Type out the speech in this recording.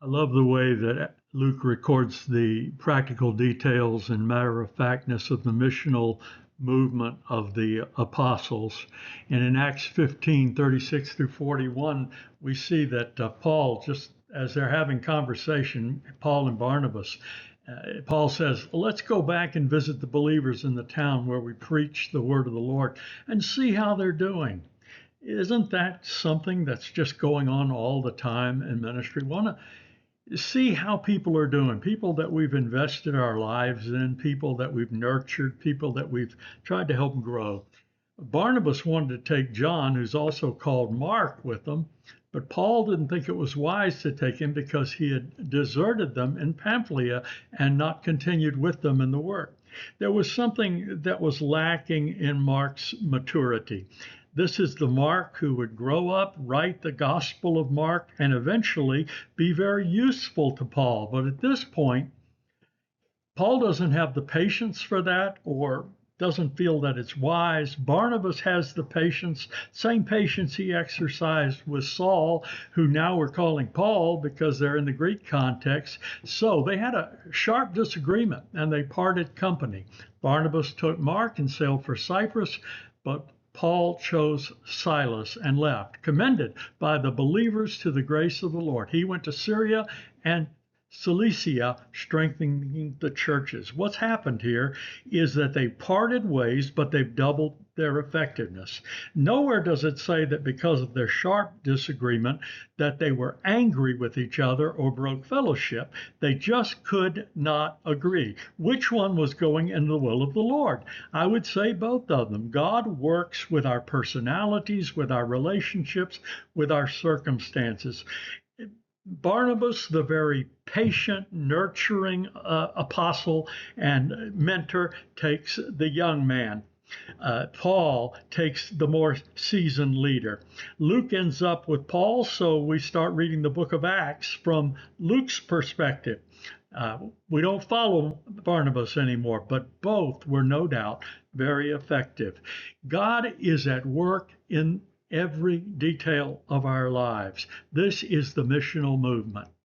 I love the way that Luke records the practical details and matter of factness of the missional movement of the apostles. And in Acts 15:36 through 41, we see that Paul, just as they're having conversation, Paul and Barnabas, Paul says, let's go back and visit the believers in the town where we preach the word of the Lord and see how they're doing. Isn't that something that's just going on all the time in ministry? Want to see how people are doing, people that we've invested our lives in, people that we've nurtured, people that we've tried to help grow. Barnabas wanted to take John, who's also called Mark, with them, but Paul didn't think it was wise to take him because he had deserted them in Pamphylia and not continued with them in the work. There was something that was lacking in Mark's maturity. This is the Mark who would grow up, write the Gospel of Mark, and eventually be very useful to Paul. But at this point, Paul doesn't have the patience for that or doesn't feel that it's wise. Barnabas has the patience, same patience he exercised with Saul, who now we're calling Paul because they're in the Greek context. So they had a sharp disagreement and they parted company. Barnabas took Mark and sailed for Cyprus, but Paul chose Silas and left, commended by the believers to the grace of the Lord. He went to Syria and Cilicia, strengthening the churches. What's happened here is that they parted ways, but they've doubled their effectiveness. Nowhere does it say that because of their sharp disagreement that they were angry with each other or broke fellowship. They just could not agree which one was going in the will of the Lord. I would say both of them. God works with our personalities, with our relationships, with our circumstances. Barnabas, the very patient, nurturing apostle and mentor, takes the young man. Paul takes the more seasoned leader. Luke ends up with Paul, so we start reading the book of Acts from Luke's perspective. We don't follow Barnabas anymore, but both were no doubt very effective. God is at work in every detail of our lives. This is the missional movement.